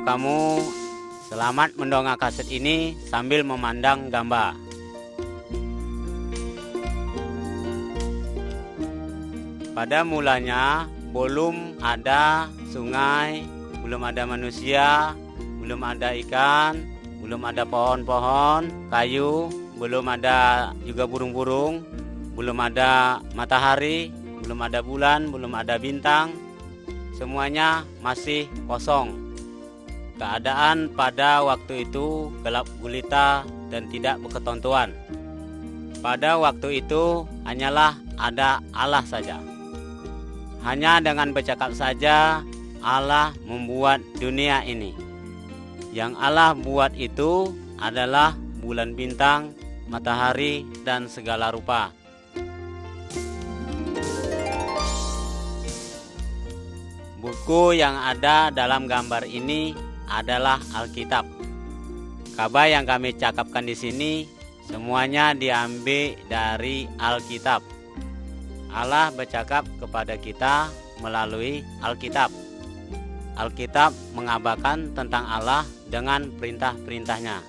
Kamu selamat mendongak kaset ini sambil memandang gambar. Pada mulanya belum ada sungai, belum ada manusia, belum ada ikan, belum ada pohon-pohon, kayu, belum ada juga burung-burung, belum ada matahari, belum ada bulan, belum ada bintang. Semuanya masih kosong. Keadaan pada waktu itu gelap gulita dan tidak berketentuan. Pada waktu itu hanyalah ada Allah saja. Hanya dengan bercakap saja Allah membuat dunia ini. Yang Allah buat itu adalah bulan bintang, matahari, dan segala rupa. Buku yang ada dalam gambar ini adalah Alkitab. Kabar yang kami cakapkan di sini semuanya diambil dari Alkitab. Allah bercakap kepada kita melalui Alkitab. Alkitab mengabarkan tentang Allah dengan perintah-perintahnya.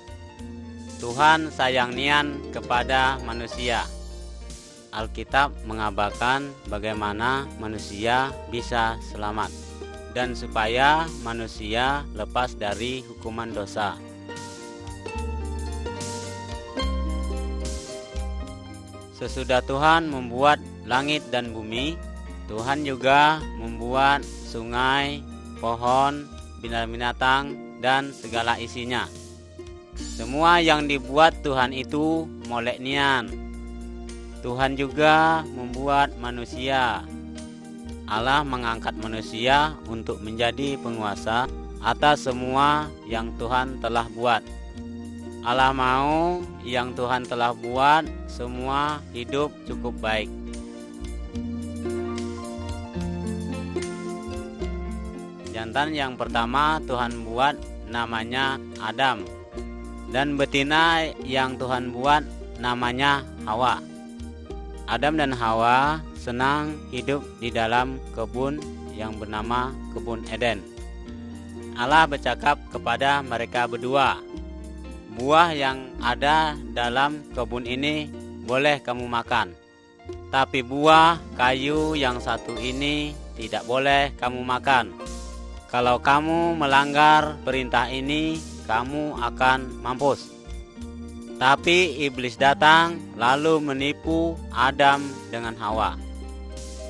Tuhan sayang nian kepada manusia. Alkitab mengabarkan bagaimana manusia bisa selamat dan supaya manusia lepas dari hukuman dosa. Sesudah Tuhan membuat langit dan bumi, Tuhan juga membuat sungai, pohon, binatang, dan segala isinya. Semua yang dibuat Tuhan itu molek nian. Tuhan juga membuat manusia. Allah mengangkat manusia untuk menjadi penguasa atas semua yang Tuhan telah buat. Allah mau yang Tuhan telah buat semua hidup cukup baik. Jantan yang pertama Tuhan buat namanya Adam, dan betina yang Tuhan buat namanya Hawa. Adam dan Hawa senang hidup di dalam kebun yang bernama kebun Eden. Allah bercakap kepada mereka berdua, buah yang ada dalam kebun ini boleh kamu makan, tapi buah kayu yang satu ini tidak boleh kamu makan. Kalau kamu melanggar perintah ini, kamu akan mampus. Tapi iblis datang lalu menipu Adam dengan Hawa.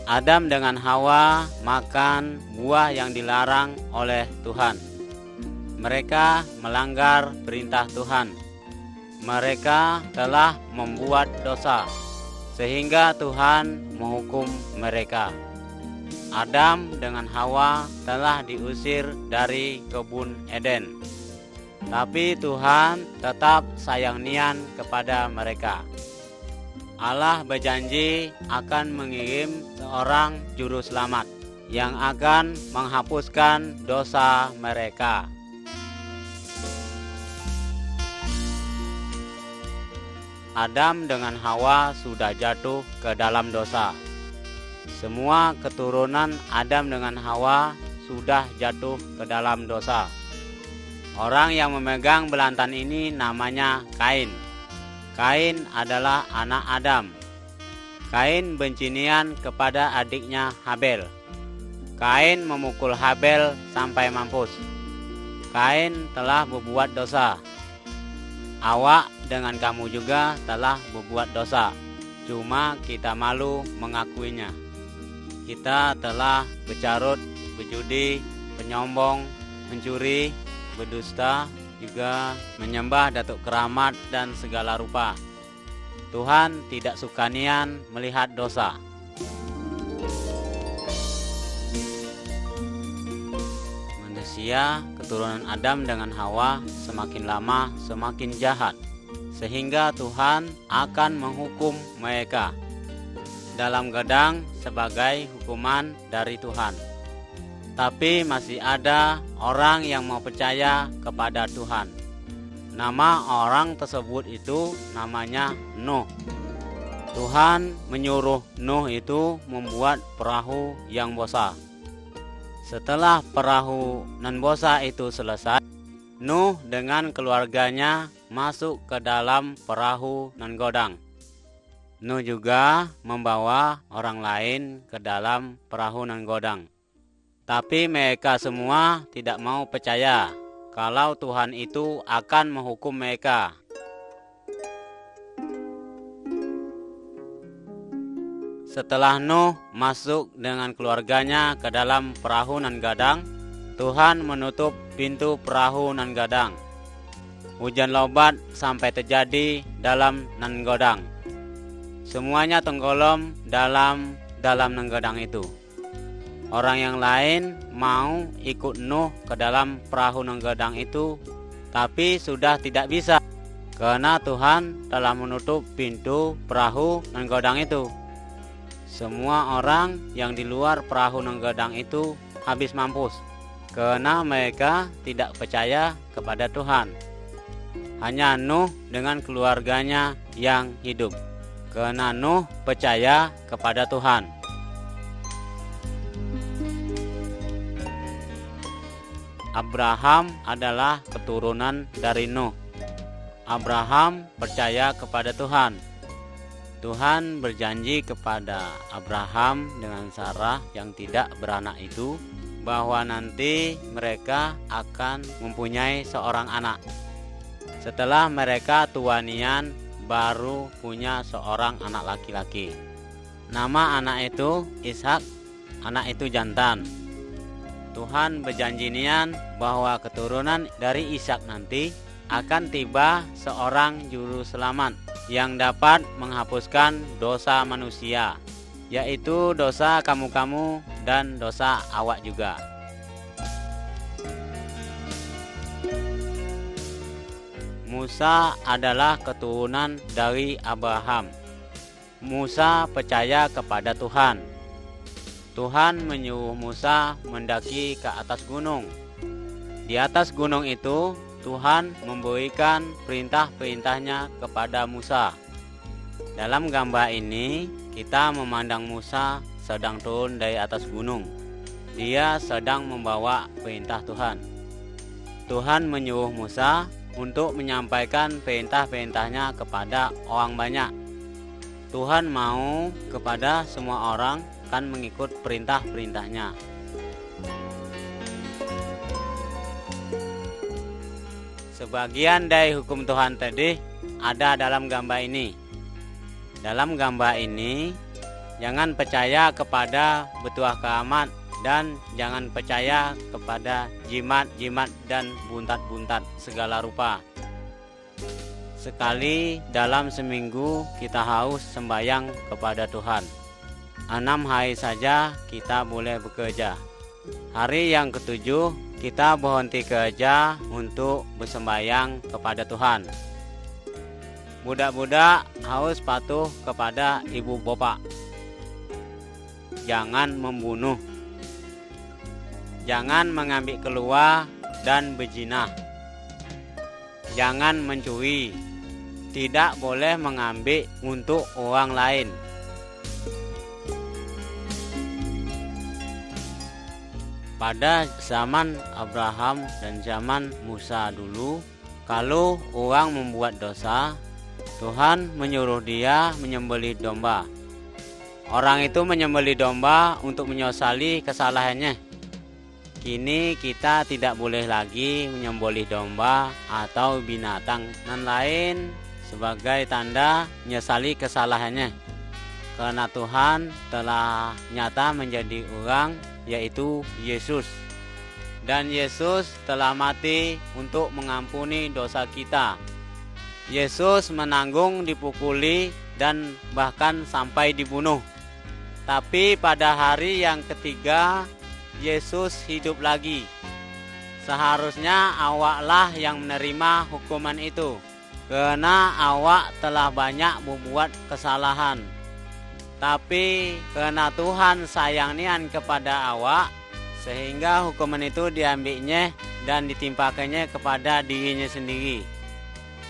Adam dengan Hawa makan buah yang dilarang oleh Tuhan. Mereka melanggar perintah Tuhan. Mereka telah membuat dosa, sehingga Tuhan menghukum mereka. Adam dengan Hawa telah diusir dari kebun Eden. Tapi Tuhan tetap sayang nian kepada mereka. Allah berjanji akan mengirim seorang juru selamat yang akan menghapuskan dosa mereka. Adam dengan Hawa sudah jatuh ke dalam dosa. Semua keturunan Adam dengan Hawa sudah jatuh ke dalam dosa. Orang yang memegang belantan ini namanya Kain. Kain adalah anak Adam. Kain benci nian kepada adiknya Habel. Kain memukul Habel sampai mampus. Kain telah berbuat dosa. Awak dengan kamu juga telah berbuat dosa. Cuma kita malu mengakuinya. Kita telah bercarut, berjudi, penyombong, mencuri, berdusta, juga menyembah datuk keramat dan segala rupa. Tuhan tidak suka nian melihat dosa. Manusia keturunan Adam dengan Hawa semakin lama semakin jahat, sehingga Tuhan akan menghukum mereka dalam gedang sebagai hukuman dari Tuhan. Tapi masih ada orang yang mau percaya kepada Tuhan. Nama orang tersebut itu namanya Nuh. Tuhan menyuruh Nuh itu membuat perahu yang bosa. Setelah perahu nan bosa itu selesai, Nuh dengan keluarganya masuk ke dalam perahu nan godang. Nuh juga membawa orang lain ke dalam perahu nan godang. Tapi mereka semua tidak mau percaya kalau Tuhan itu akan menghukum mereka. Setelah Nuh masuk dengan keluarganya ke dalam perahu nan gadang, Tuhan menutup pintu perahu nan gadang. Hujan lebat sampai terjadi dalam nan godang. Semuanya tenggelam dalam nan godang itu. Orang yang lain mau ikut Nuh ke dalam perahu nan godang itu, tapi sudah tidak bisa karena Tuhan telah menutup pintu perahu nan godang itu. Semua orang yang di luar perahu nan godang itu habis mampus karena mereka tidak percaya kepada Tuhan. Hanya Nuh dengan keluarganya yang hidup karena Nuh percaya kepada Tuhan. Abraham adalah keturunan dari Nuh. Abraham percaya kepada Tuhan. Tuhan berjanji kepada Abraham dengan Sarah yang tidak beranak itu bahwa nanti mereka akan mempunyai seorang anak. Setelah mereka tuanian baru punya seorang anak laki-laki. Nama anak itu Ishak, anak itu jantan. Tuhan berjanji nian bahwa keturunan dari Ishak nanti akan tiba seorang juru selamat yang dapat menghapuskan dosa manusia, yaitu dosa kamu-kamu dan dosa awak juga. Musa adalah keturunan dari Abraham. Musa percaya kepada Tuhan. Tuhan menyuruh Musa mendaki ke atas gunung. Di atas gunung itu, Tuhan memberikan perintah-perintahnya kepada Musa. Dalam gambar ini, kita memandang Musa sedang turun dari atas gunung. Dia sedang membawa perintah Tuhan. Tuhan menyuruh Musa untuk menyampaikan perintah-perintahnya kepada orang banyak. Tuhan mau kepada semua orang akan mengikut perintah-perintahnya. Sebagian dari hukum Tuhan tadi ada dalam gambar ini. Dalam gambar ini, jangan percaya kepada betuah keramat dan jangan percaya kepada jimat-jimat dan buntat-buntat segala rupa. Sekali dalam seminggu kita harus sembahyang kepada Tuhan. 6 hari saja kita boleh bekerja. Hari yang ketujuh kita berhenti kerja untuk bersembahyang kepada Tuhan. Budak-budak harus patuh kepada ibu bapak. Jangan membunuh. Jangan mengambil keluar dan berzina. Jangan mencuri. Tidak boleh mengambil untuk orang lain. Pada zaman Abraham dan zaman Musa dulu, kalau orang membuat dosa, Tuhan menyuruh dia menyembelih domba. Orang itu menyembelih domba untuk menyesali kesalahannya. Kini kita tidak boleh lagi menyembelih domba atau binatang dan lain sebagai tanda menyesali kesalahannya. Karena Tuhan telah nyata menjadi orang, yaitu Yesus. Dan Yesus telah mati untuk mengampuni dosa kita. Yesus menanggung dipukuli dan bahkan sampai dibunuh. Tapi pada hari yang ketiga, Yesus hidup lagi. Seharusnya awaklah yang menerima hukuman itu, karena awak telah banyak membuat kesalahan. Tapi karena Tuhan sayang nian kepada awak, sehingga hukuman itu diambilnya dan ditimpakannya kepada dirinya sendiri.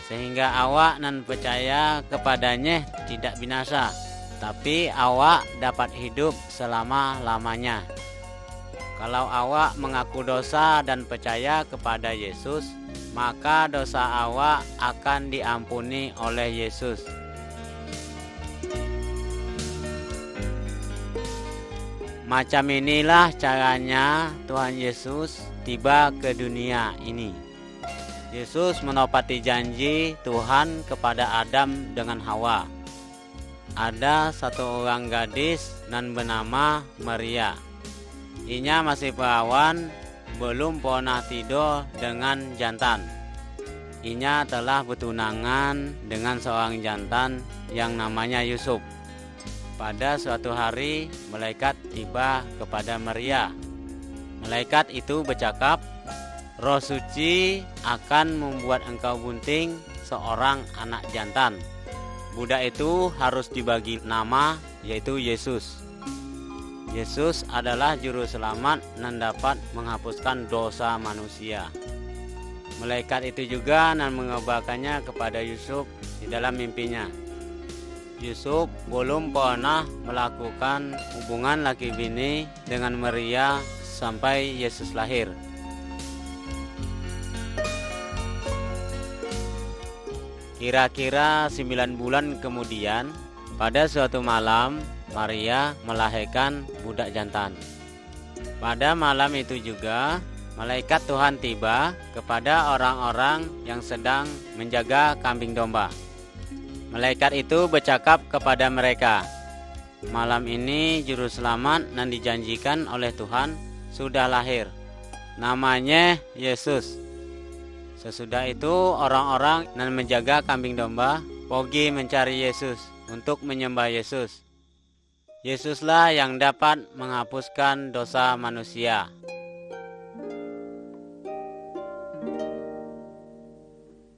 sehingga awak nan percaya kepadanya tidak binasa, tapi awak dapat hidup selama-lamanya. Kalau awak mengaku dosa dan percaya kepada Yesus, maka dosa awak akan diampuni oleh Yesus. Macam inilah caranya Tuhan Yesus tiba ke dunia ini. Yesus menepati janji Tuhan kepada Adam dengan Hawa. Ada satu orang gadis nan bernama Maria. Inya masih perawan, belum pernah tidur dengan jantan. Inya telah bertunangan dengan seorang jantan yang namanya Yusuf. Pada suatu hari, malaikat tiba kepada Maria. Malaikat itu bercakap, Roh Suci akan membuat engkau bunting seorang anak jantan. Budak itu harus dibagi nama, yaitu Yesus. Yesus adalah juru selamat yang dapat menghapuskan dosa manusia. Malaikat itu juga yang mengabarkannya kepada Yusuf di dalam mimpinya. Yusuf belum pernah melakukan hubungan laki bini dengan Maria sampai Yesus lahir. Kira-kira 9 bulan kemudian, pada suatu malam, Maria melahirkan budak jantan. Pada malam itu juga, malaikat Tuhan tiba kepada orang-orang yang sedang menjaga kambing domba. Malaikat itu bercakap kepada mereka, malam ini juru selamat yang dijanjikan oleh Tuhan sudah lahir. Namanya Yesus. Sesudah itu orang-orang yang menjaga kambing domba pergi mencari Yesus untuk menyembah Yesus. Yesuslah yang dapat menghapuskan dosa manusia.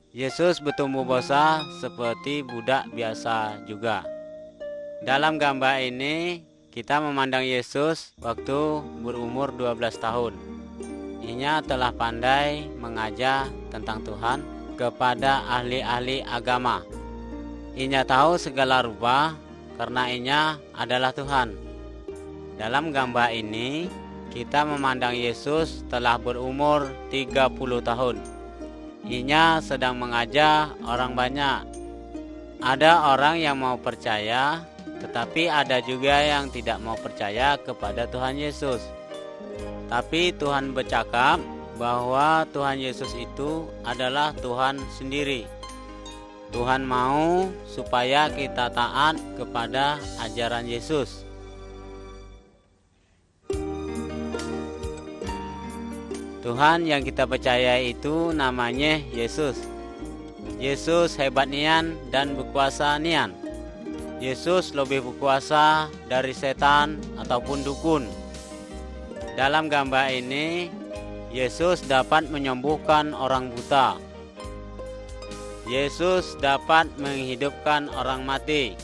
Yesus bertumbuh besar seperti budak biasa juga. Dalam gambar ini kita memandang Yesus waktu berumur 12 tahun. Inya telah pandai mengajar tentang Tuhan kepada ahli-ahli agama. Inya tahu segala rupa karena inya adalah Tuhan. Dalam gambar ini kita memandang Yesus telah berumur 30 tahun. Inya sedang mengajar orang banyak. Ada orang yang mau percaya, tetapi ada juga yang tidak mau percaya kepada Tuhan Yesus. Tapi Tuhan bercakap bahwa Tuhan Yesus itu adalah Tuhan sendiri. Tuhan mau supaya kita taat kepada ajaran Yesus. Tuhan yang kita percaya itu namanya Yesus. Yesus hebat nian dan berkuasa nian. Yesus lebih berkuasa dari setan ataupun dukun. Dalam gambar ini, Yesus dapat menyembuhkan orang buta. Yesus dapat menghidupkan orang mati.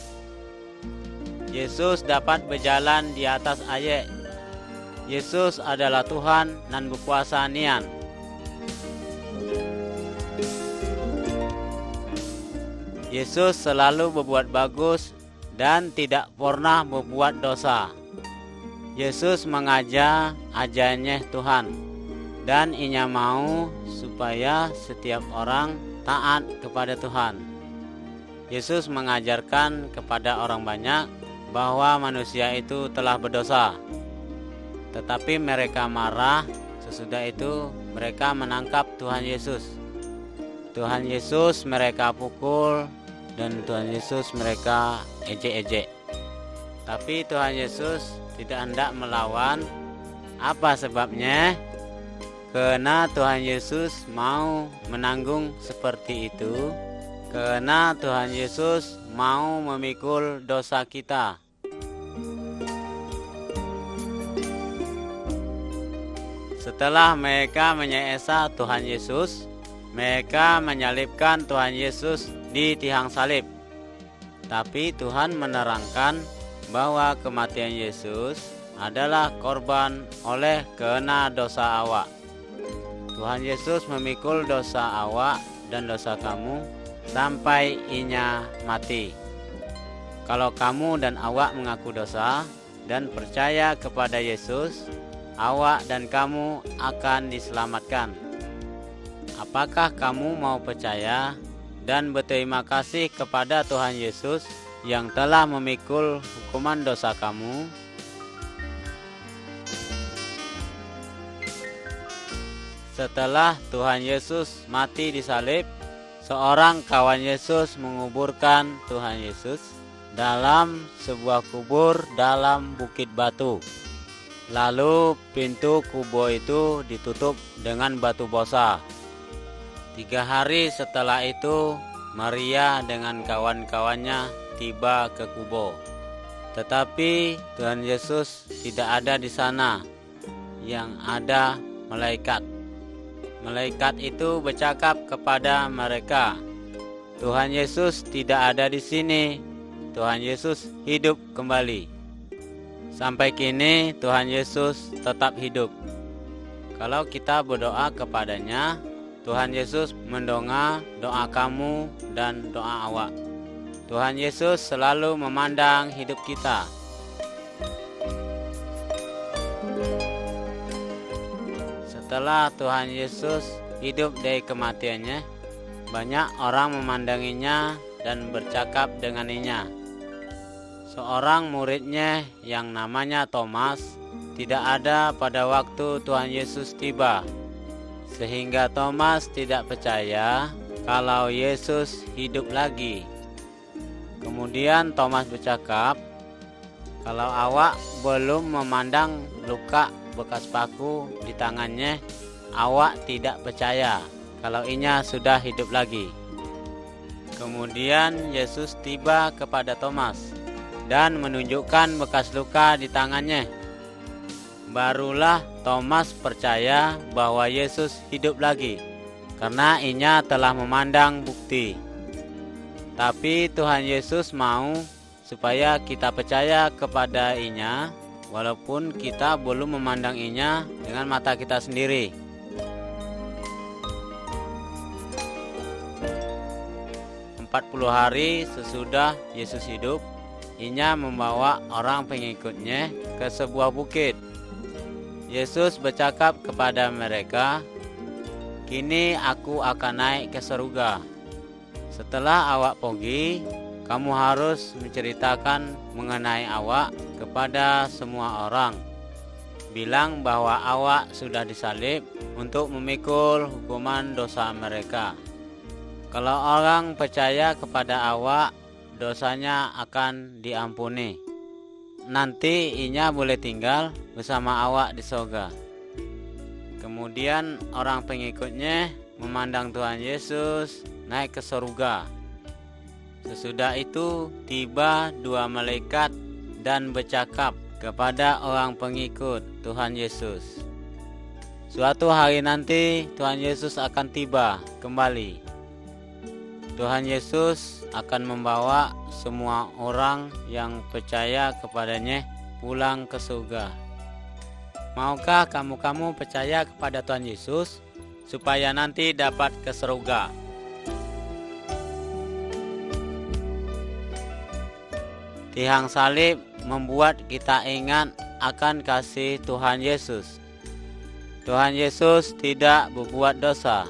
Yesus dapat berjalan di atas air. Yesus adalah Tuhan dan berkuasa nian. Yesus selalu berbuat bagus dan tidak pernah berbuat dosa. Yesus mengajar ajarannya Tuhan, dan Inya mau supaya setiap orang taat kepada Tuhan. Yesus mengajarkan kepada orang banyak bahwa manusia itu telah berdosa. Tetapi mereka marah, sesudah itu mereka menangkap Tuhan Yesus. Tuhan Yesus mereka pukul dan Tuhan Yesus mereka ejek-ejek. Tapi Tuhan Yesus tidak hendak melawan. Apa sebabnya? Karena Tuhan Yesus mau menanggung seperti itu. Karena Tuhan Yesus mau memikul dosa kita. Setelah mereka menyiksa Tuhan Yesus, mereka menyalibkan Tuhan Yesus di tiang salib. Tapi Tuhan menerangkan bahwa kematian Yesus adalah korban oleh karena dosa awak. Tuhan Yesus memikul dosa awak dan dosa kamu sampai inya mati. Kalau kamu dan awak mengaku dosa dan percaya kepada Yesus, awak dan kamu akan diselamatkan. Apakah kamu mau percaya dan berterima kasih kepada Tuhan Yesus yang telah memikul hukuman dosa kamu? Setelah Tuhan Yesus mati di salib, seorang kawan Yesus menguburkan Tuhan Yesus dalam sebuah kubur dalam bukit batu. Lalu pintu kubur itu ditutup dengan batu bosa. 3 hari setelah itu, Maria dengan kawan-kawannya tiba ke kubur. Tetapi Tuhan Yesus tidak ada di sana. Yang ada malaikat. Malaikat itu bercakap kepada mereka, "Tuhan Yesus tidak ada di sini. Tuhan Yesus hidup kembali." Sampai kini Tuhan Yesus tetap hidup. Kalau kita berdoa kepadanya, Tuhan Yesus mendengar doa kamu dan doa awak. Tuhan Yesus selalu memandang hidup kita. Setelah Tuhan Yesus hidup dari kematiannya, banyak orang memandanginya dan bercakap denganinya. Seorang muridnya yang namanya Thomas tidak ada pada waktu Tuhan Yesus tiba, sehingga Thomas tidak percaya kalau Yesus hidup lagi. Kemudian Thomas bercakap, "Kalau awak belum memandang luka bekas paku di tangannya, awak tidak percaya kalau inya sudah hidup lagi." Kemudian Yesus tiba kepada Thomas dan menunjukkan bekas luka di tangannya. Barulah Thomas percaya bahwa Yesus hidup lagi, karena inya telah memandang bukti. Tapi Tuhan Yesus mau supaya kita percaya kepada inya, walaupun kita belum memandang inya dengan mata kita sendiri. Empat 40 hari sesudah Yesus hidup, inya membawa orang pengikutnya ke sebuah bukit. Yesus bercakap kepada mereka, "Kini aku akan naik ke surga. Setelah awak pergi, kamu harus menceritakan mengenai awak kepada semua orang. Bilang bahwa awak sudah disalib untuk memikul hukuman dosa mereka. Kalau orang percaya kepada awak, dosanya akan diampuni. Nanti inya boleh tinggal bersama awak di surga." Kemudian orang pengikutnya memandang Tuhan Yesus naik ke surga. Sesudah itu tiba 2 malaikat dan bercakap kepada orang pengikut Tuhan Yesus, "Suatu hari nanti Tuhan Yesus akan tiba kembali. Tuhan Yesus akan membawa semua orang yang percaya kepadanya pulang ke surga. Maukah kamu percaya kepada Tuhan Yesus supaya nanti dapat ke surga?" Tiang salib membuat kita ingat akan kasih Tuhan Yesus. Tuhan Yesus tidak berbuat dosa.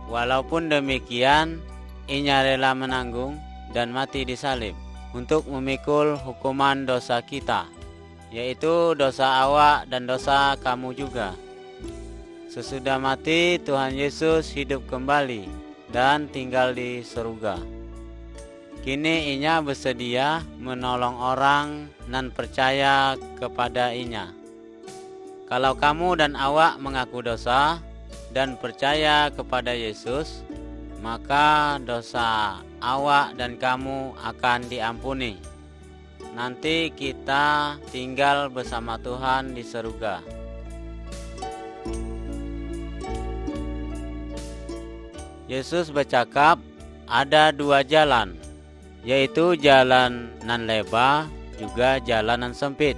Walaupun demikian, inya rela menanggung dan mati di salib untuk memikul hukuman dosa kita, yaitu dosa awak dan dosa kamu juga. Sesudah mati, Tuhan Yesus hidup kembali dan tinggal di surga. Kini inya bersedia menolong orang dan percaya kepada inya. Kalau kamu dan awak mengaku dosa dan percaya kepada Yesus, maka dosa awak dan kamu akan diampuni. Nanti kita tinggal bersama Tuhan di surga. Yesus bercakap, ada 2 jalan, yaitu jalan nan lebar juga jalan nan sempit.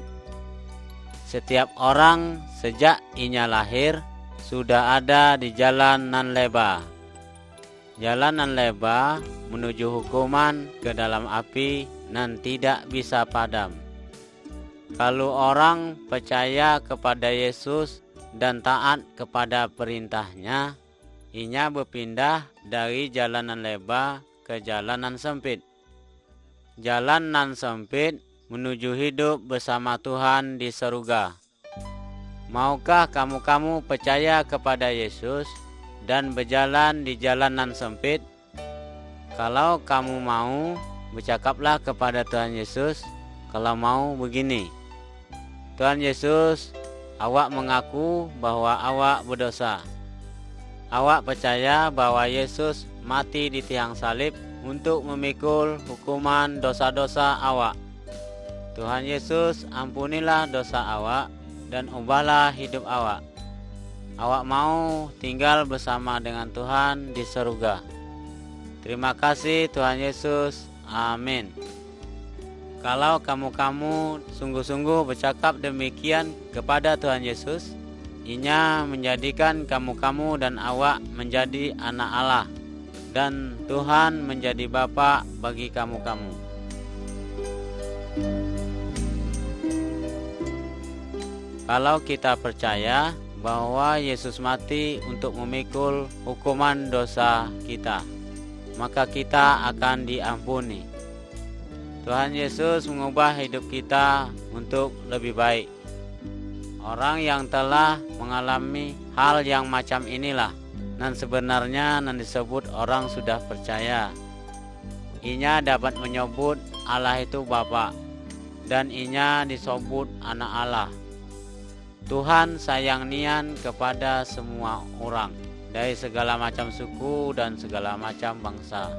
Setiap orang sejak inya lahir sudah ada di jalan nan lebar. jalan nan lebar menuju hukuman ke dalam api nan tidak bisa padam. Kalau orang percaya kepada Yesus dan taat kepada perintahnya, inya berpindah dari jalanan lebar ke jalanan sempit. Jalan nan sempit menuju hidup bersama Tuhan di surga. Maukah kamu percaya kepada Yesus dan berjalan di jalan nan sempit? Kalau kamu mau, bercakaplah kepada Tuhan Yesus. Kalau mau begini, Tuhan Yesus, awak mengaku bahwa awak berdosa. Awak percaya bahwa Yesus mati di tiang salib untuk memikul hukuman dosa-dosa awak. Tuhan Yesus, ampunilah dosa awak dan ubahlah hidup awak. Awak mau tinggal bersama dengan Tuhan di surga. Terima kasih Tuhan Yesus. Amin. Kalau kamu sungguh-sungguh bercakap demikian kepada Tuhan Yesus, inya menjadikan kamu dan awak menjadi anak Allah, dan Tuhan menjadi Bapa bagi kamu. Kalau kita percaya bahwa Yesus mati untuk memikul hukuman dosa kita, maka kita akan diampuni. Tuhan Yesus mengubah hidup kita untuk lebih baik. Orang yang telah mengalami hal yang macam inilah dan sebenarnya yang disebut orang sudah percaya. Inya dapat menyebut Allah itu Bapa, dan inya disebut anak Allah. Tuhan sayang nian kepada semua orang dari segala macam suku dan segala macam bangsa.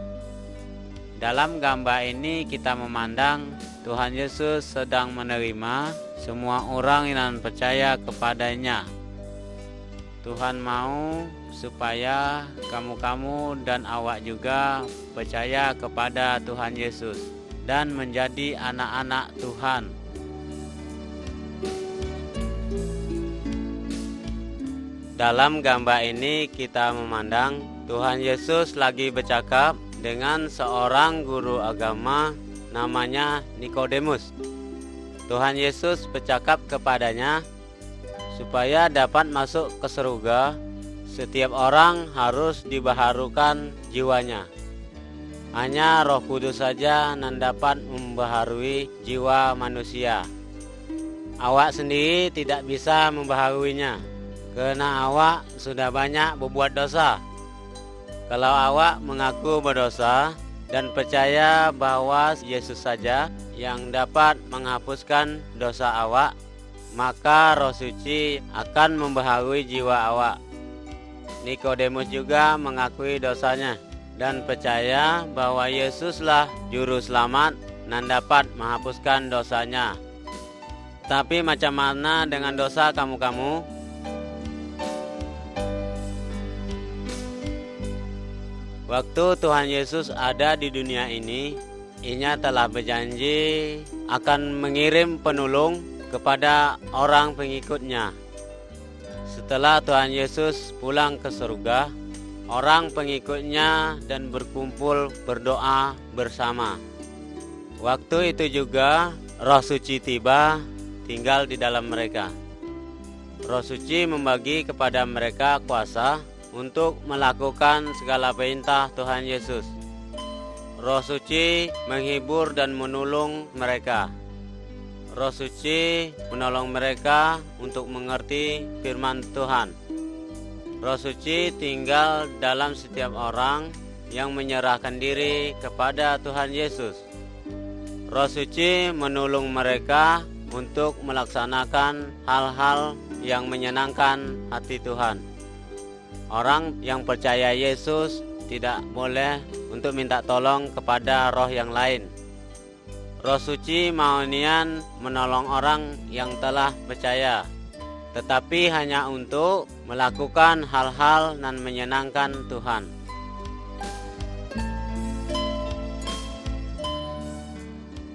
Dalam gambar ini kita memandang Tuhan Yesus sedang menerima semua orang yang percaya kepadanya. Tuhan mau supaya kamu dan awak juga percaya kepada Tuhan Yesus dan menjadi anak-anak Tuhan. Dalam gambar ini kita memandang Tuhan Yesus lagi bercakap dengan seorang guru agama namanya Nikodemus. Tuhan Yesus bercakap kepadanya, supaya dapat masuk ke surga, setiap orang harus dibaharukan jiwanya. Hanya Roh Kudus saja yang dapat membaharui jiwa manusia. Awak sendiri tidak bisa membaharuinya, karena awak sudah banyak berbuat dosa. Kalau awak mengaku berdosa dan percaya bahwa Yesus saja yang dapat menghapuskan dosa awak, maka Roh Suci akan membaharui jiwa awak. Nikodemus juga mengakui dosanya dan percaya bahwa Yesuslah juru selamat dan dapat menghapuskan dosanya. Tapi macam mana dengan dosa kamu? Waktu Tuhan Yesus ada di dunia ini, inya telah berjanji akan mengirim penolong kepada orang pengikutnya. Setelah Tuhan Yesus pulang ke surga, orang pengikutnya dan berkumpul berdoa bersama. Waktu itu juga Roh Suci tiba tinggal di dalam mereka. Roh Suci membagi kepada mereka kuasa untuk melakukan segala perintah Tuhan Yesus. Roh Suci menghibur dan menolong mereka. Roh Suci menolong mereka untuk mengerti firman Tuhan. Roh Suci tinggal dalam setiap orang yang menyerahkan diri kepada Tuhan Yesus. Roh Suci menolong mereka untuk melaksanakan hal-hal yang menyenangkan hati Tuhan. Orang yang percaya Yesus tidak boleh untuk minta tolong kepada roh yang lain. Roh Suci mau nian menolong orang yang telah percaya, tetapi hanya untuk melakukan hal-hal yang menyenangkan Tuhan.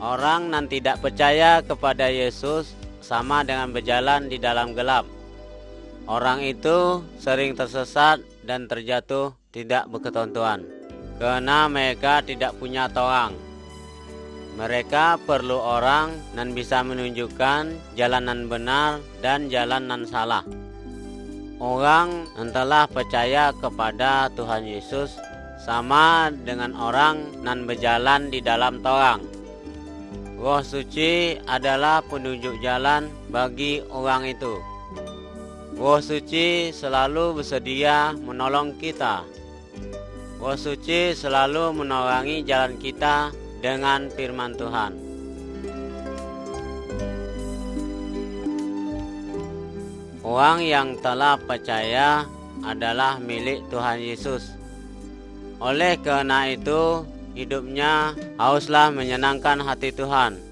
Orang yang tidak percaya kepada Yesus sama dengan berjalan di dalam gelap. Orang itu sering tersesat dan terjatuh tidak berketentuan, karena mereka tidak punya toang. Mereka perlu orang nan bisa menunjukkan jalanan benar dan jalanan salah. Orang yang telah percaya kepada Tuhan Yesus sama dengan orang nan berjalan di dalam toang. Roh Suci adalah penunjuk jalan bagi orang itu. Roh Suci selalu bersedia menolong kita. Roh Suci selalu menerangi jalan kita dengan firman Tuhan. Orang yang telah percaya adalah milik Tuhan Yesus. Oleh karena itu, hidupnya haruslah menyenangkan hati Tuhan.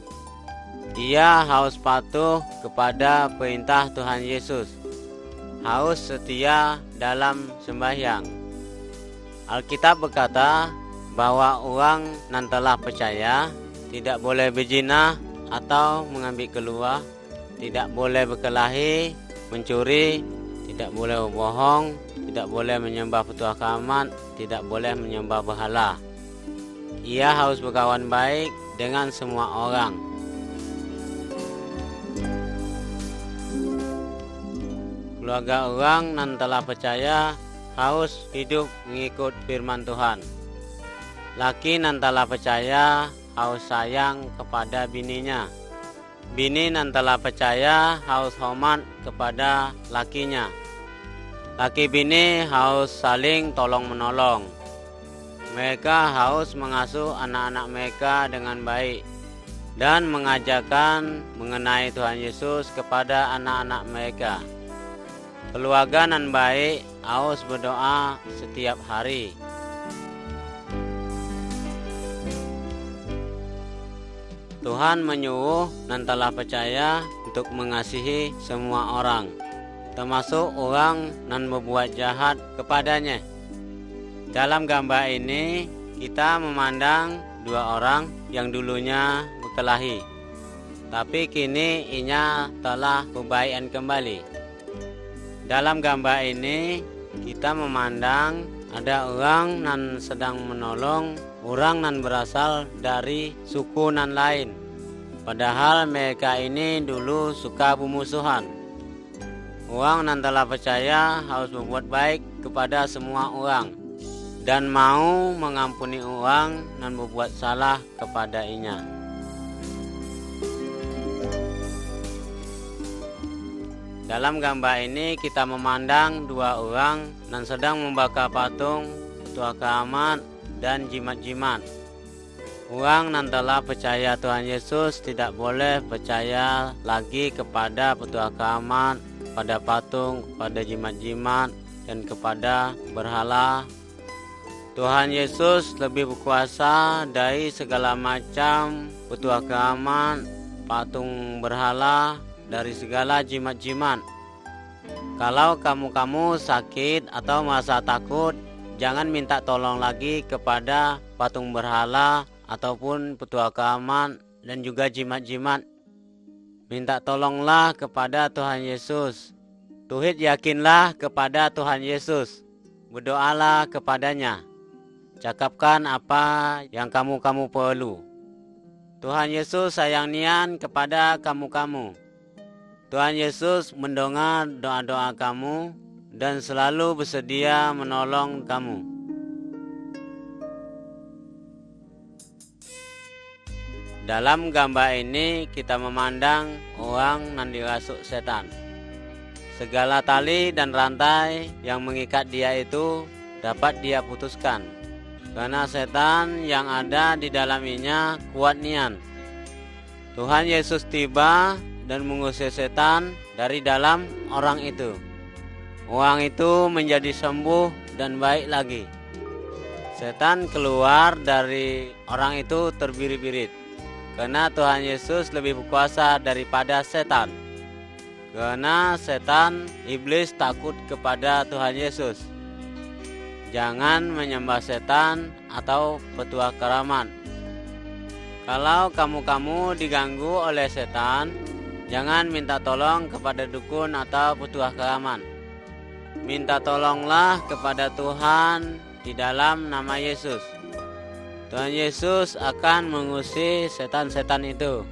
Ia harus patuh kepada perintah Tuhan Yesus. Harus setia dalam sembahyang. Alkitab berkata bahwa orang yang telah percaya tidak boleh berzina atau mengambil keluar, tidak boleh berkelahi, mencuri, tidak boleh berbohong, tidak boleh menyembah petua keramat, tidak boleh menyembah berhala. Ia harus berkawan baik dengan semua orang. Keluarga orang yang telah percaya harus hidup mengikut firman Tuhan. Laki yang telah percaya harus sayang kepada bininya. Bini yang telah percaya harus hormat kepada lakinya. Laki bini harus saling tolong-menolong. Mereka harus mengasuh anak-anak mereka dengan baik dan mengajarkan mengenai Tuhan Yesus kepada anak-anak mereka. Keluarga yang baik harus berdoa setiap hari. Tuhan menyuruh dan telah percaya untuk mengasihi semua orang, termasuk orang yang berbuat jahat kepadanya. Dalam gambar ini kita memandang dua orang yang dulunya berkelahi, tapi kini inya telah berbaikan kembali. Dalam gambar ini kita memandang ada orang yang sedang menolong orang yang berasal dari suku nan lain, padahal mereka ini dulu suka bermusuhan. Orang yang telah percaya harus berbuat baik kepada semua orang dan mau mengampuni orang yang berbuat salah kepada inya. Dalam gambar ini kita memandang dua orang yang sedang membakar patung petua keramat dan jimat-jimat. Orang yang telah percaya Tuhan Yesus tidak boleh percaya lagi kepada petua keramat, pada patung, pada jimat-jimat, dan kepada berhala. Tuhan Yesus lebih berkuasa dari segala macam petua keramat, patung berhala, dari segala jimat-jimat. Kalau kamu sakit atau merasa takut, jangan minta tolong lagi kepada patung berhala ataupun petua keramat dan juga jimat-jimat. Minta tolonglah kepada Tuhan Yesus. Tuhid yakinlah kepada Tuhan Yesus. Berdoalah kepadanya. Cakapkan apa yang kamu perlu. Tuhan Yesus sayang nian kepada kamu. Tuhan Yesus mendengar doa-doa kamu dan selalu bersedia menolong kamu. Dalam gambar ini kita memandang orang yang dirasuk setan. Segala tali dan rantai yang mengikat dia itu dapat dia putuskan, karena setan yang ada di dalamnya kuat nian. Tuhan Yesus tiba dan mengusir setan dari dalam orang itu. Orang itu menjadi sembuh dan baik lagi. Setan keluar dari orang itu terbirit-birit, karena Tuhan Yesus lebih berkuasa daripada setan. Karena setan, iblis takut kepada Tuhan Yesus. Jangan menyembah setan atau petua keramat. Kalau kamu diganggu oleh setan, jangan minta tolong kepada dukun atau petua keramat. Minta tolonglah kepada Tuhan di dalam nama Yesus. Tuhan Yesus akan mengusir setan-setan itu.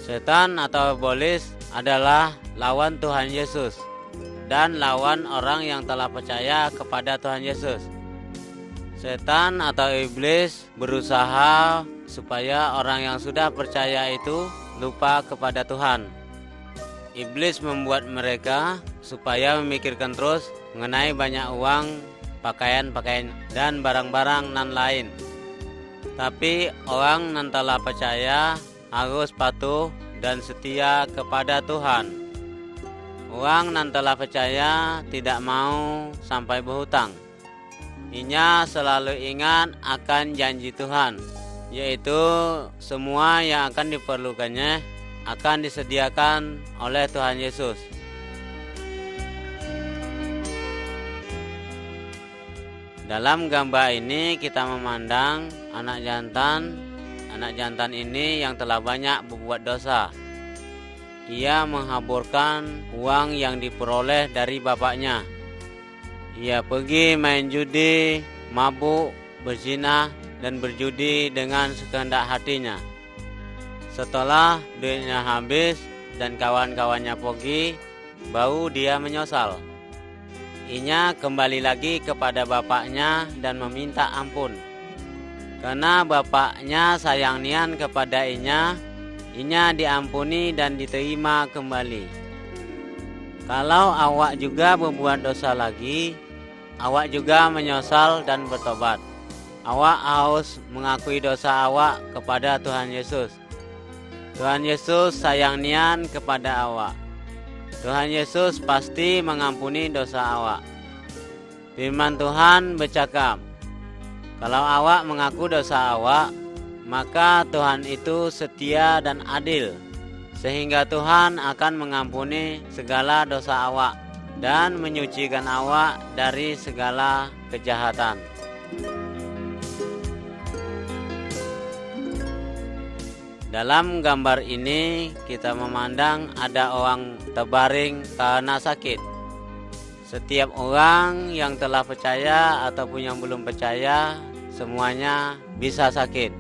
Setan atau iblis adalah lawan Tuhan Yesus dan lawan orang yang telah percaya kepada Tuhan Yesus. Setan atau iblis berusaha supaya orang yang sudah percaya itu lupa kepada Tuhan. Iblis membuat mereka supaya memikirkan terus mengenai banyak uang, pakaian-pakaian, dan barang-barang nan lain. Tapi orang yang telah percaya harus patuh dan setia kepada Tuhan. Orang yang telah percaya tidak mau sampai berhutang. Inya selalu ingat akan janji Tuhan, yaitu semua yang akan diperlukannya akan disediakan oleh Tuhan Yesus. Dalam gambar ini kita memandang anak jantan. Anak jantan ini yang telah banyak berbuat dosa. Ia menghaburkan uang yang diperoleh dari bapaknya. Ia pergi main judi, mabuk, berzina, dan berjudi dengan sekehendak hatinya. Setelah duitnya habis dan kawan-kawannya pergi, baru dia menyesal. Inya kembali lagi kepada bapaknya dan meminta ampun. Karena bapaknya sayang nian kepada Inya diampuni dan diterima kembali. Kalau awak juga berbuat dosa lagi, awak juga menyesal dan bertobat. Awak harus mengakui dosa awak kepada Tuhan Yesus. Tuhan Yesus sayang nian kepada awak. Tuhan Yesus pasti mengampuni dosa awak. Firman Tuhan bercakap, kalau awak mengaku dosa awak, maka Tuhan itu setia dan adil, sehingga Tuhan akan mengampuni segala dosa awak dan menyucikan awak dari segala kejahatan. Dalam gambar ini kita memandang ada orang terbaring karena sakit. Setiap orang yang telah percaya ataupun yang belum percaya, semuanya bisa sakit.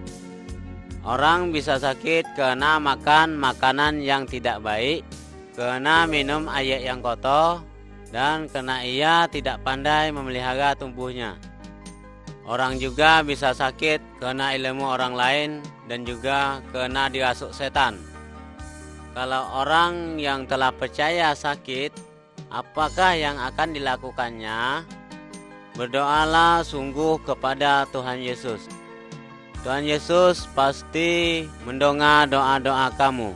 Orang bisa sakit karena makan makanan yang tidak baik, karena minum air yang kotor, dan karena ia tidak pandai memelihara tubuhnya. Orang juga bisa sakit karena ilmu orang lain dan juga karena dirasuk setan. Kalau orang yang telah percaya sakit, apakah yang akan dilakukannya? Berdoalah sungguh kepada Tuhan Yesus. Tuhan Yesus pasti mendengar doa-doa kamu.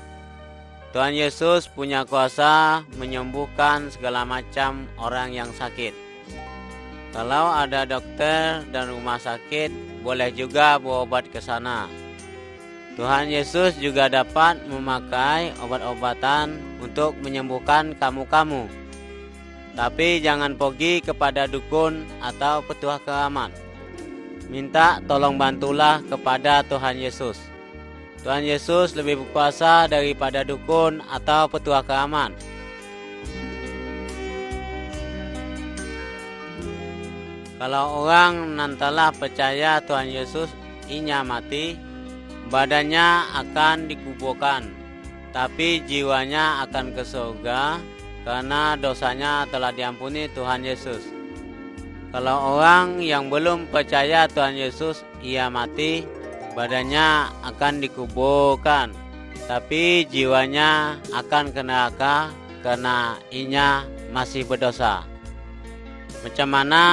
Tuhan Yesus punya kuasa menyembuhkan segala macam orang yang sakit. Kalau ada dokter dan rumah sakit, boleh juga berobat ke sana. Tuhan Yesus juga dapat memakai obat-obatan untuk menyembuhkan kamu-kamu. Tapi jangan pergi kepada dukun atau petuah keramat. Minta tolong bantulah kepada Tuhan Yesus. Tuhan Yesus lebih berkuasa daripada dukun atau petuah keramat. Kalau orang yang telah percaya Tuhan Yesus, inya mati, badannya akan dikuburkan, tapi jiwanya akan ke surga karena dosanya telah diampuni Tuhan Yesus. Kalau orang yang belum percaya Tuhan Yesus, ia mati, badannya akan dikuburkan, tapi jiwanya akan ke neraka karena inya masih berdosa. Macam mana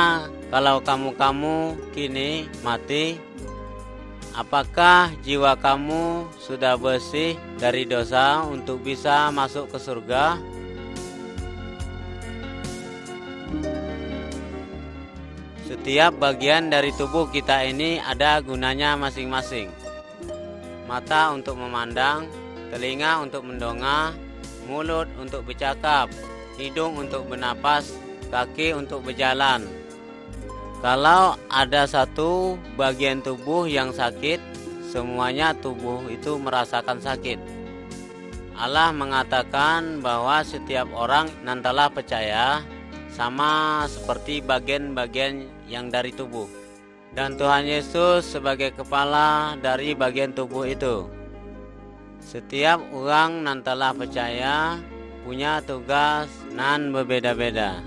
kalau kamu kini mati? Apakah jiwa kamu sudah bersih dari dosa untuk bisa masuk ke surga? Setiap bagian dari tubuh kita ini ada gunanya masing-masing. Mata untuk memandang, telinga untuk mendongak, mulut untuk bercakap, hidung untuk bernapas, kaki untuk berjalan. Kalau ada satu bagian tubuh yang sakit, semuanya tubuh itu merasakan sakit. Allah mengatakan bahwa setiap orang nan telah percaya sama seperti bagian-bagian yang dari tubuh. Dan Tuhan Yesus sebagai kepala dari bagian tubuh itu. Setiap orang nan telah percaya punya tugas nan berbeda-beda.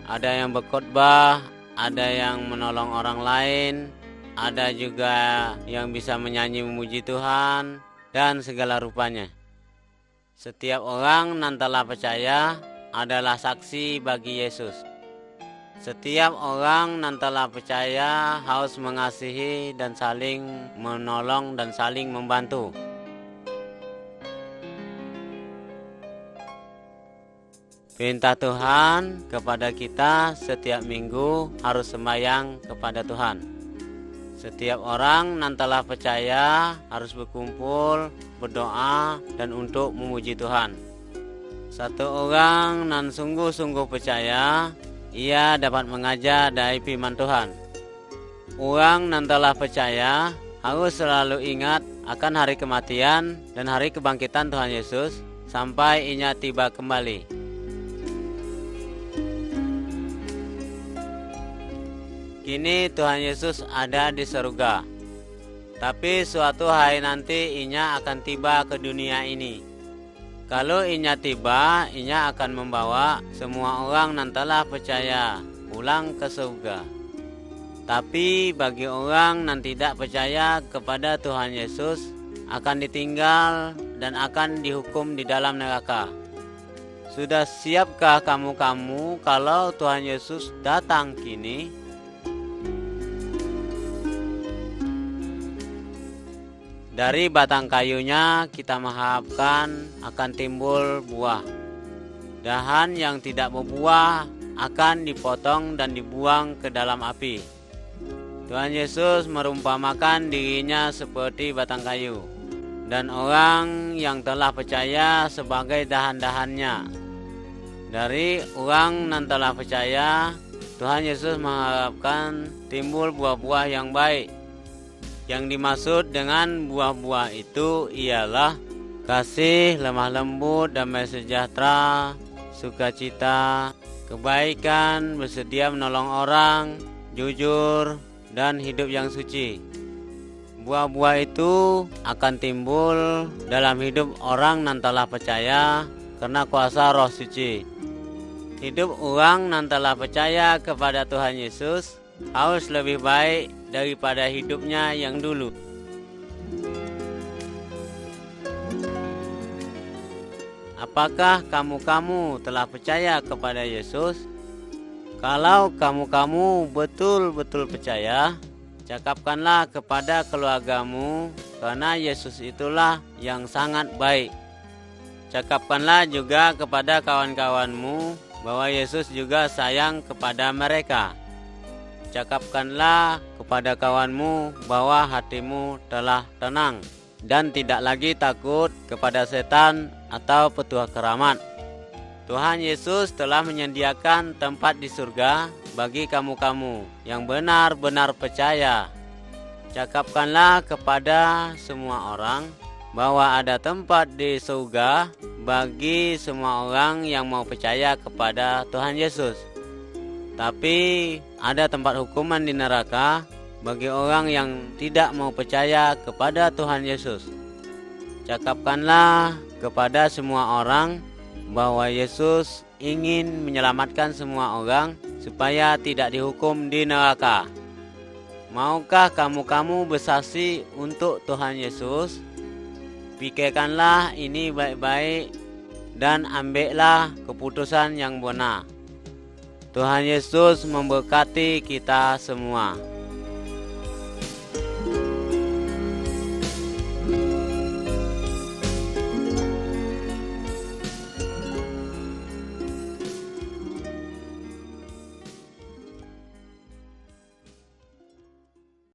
Ada yang berkhotbah, ada yang menolong orang lain, ada juga yang bisa menyanyi memuji Tuhan, dan segala rupanya. Setiap orang nan telah percaya adalah saksi bagi Yesus. Setiap orang nan telah percaya harus mengasihi dan saling menolong dan saling membantu. Perintah Tuhan kepada kita setiap minggu harus sembahyang kepada Tuhan. Setiap orang nan telah percaya harus berkumpul, berdoa, dan untuk memuji Tuhan. Satu orang nan sungguh-sungguh percaya, ia dapat mengajar dari firman Tuhan. Orang nan telah percaya harus selalu ingat akan hari kematian dan hari kebangkitan Tuhan Yesus sampai ia tiba kembali. Kini Tuhan Yesus ada di surga, tapi suatu hari nanti Inya akan tiba ke dunia ini. Kalau Inya tiba, Inya akan membawa semua orang yang telah percaya pulang ke surga. Tapi bagi orang yang tidak percaya kepada Tuhan Yesus akan ditinggal dan akan dihukum di dalam neraka. Sudah siapkah kamu kalau Tuhan Yesus datang kini? Dari batang kayunya kita mengharapkan akan timbul buah. Dahan yang tidak berbuah akan dipotong dan dibuang ke dalam api. Tuhan Yesus merumpamakan dirinya seperti batang kayu, dan orang yang telah percaya sebagai dahan-dahannya. Dari orang yang telah percaya, Tuhan Yesus mengharapkan timbul buah-buah yang baik. Yang dimaksud dengan buah-buah itu ialah kasih, lemah lembut, damai sejahtera, sukacita, kebaikan, bersedia menolong orang, jujur, dan hidup yang suci. Buah-buah itu akan timbul dalam hidup orang yang telah percaya karena kuasa Roh Suci. Hidup orang yang telah percaya kepada Tuhan Yesus harus lebih baik daripada hidupnya yang dulu. Apakah kamu telah percaya kepada Yesus? Kalau kamu betul-betul percaya, cakapkanlah kepada keluargamu, karena Yesus itulah yang sangat baik. Cakapkanlah juga kepada kawan-kawanmu bahwa Yesus juga sayang kepada mereka. Cakapkanlah kepada kawanmu bahwa hatimu telah tenang dan tidak lagi takut kepada setan atau petuah keramat. Tuhan Yesus telah menyediakan tempat di surga bagi kamu yang benar-benar percaya. Cakapkanlah kepada semua orang bahwa ada tempat di surga bagi semua orang yang mau percaya kepada Tuhan Yesus. Tapi ada tempat hukuman di neraka bagi orang yang tidak mau percaya kepada Tuhan Yesus. Cakapkanlah kepada semua orang bahwa Yesus ingin menyelamatkan semua orang supaya tidak dihukum di neraka. Maukah kamu bersaksi untuk Tuhan Yesus? Pikirkanlah ini baik-baik dan ambillah keputusan yang benar. Tuhan Yesus memberkati kita semua.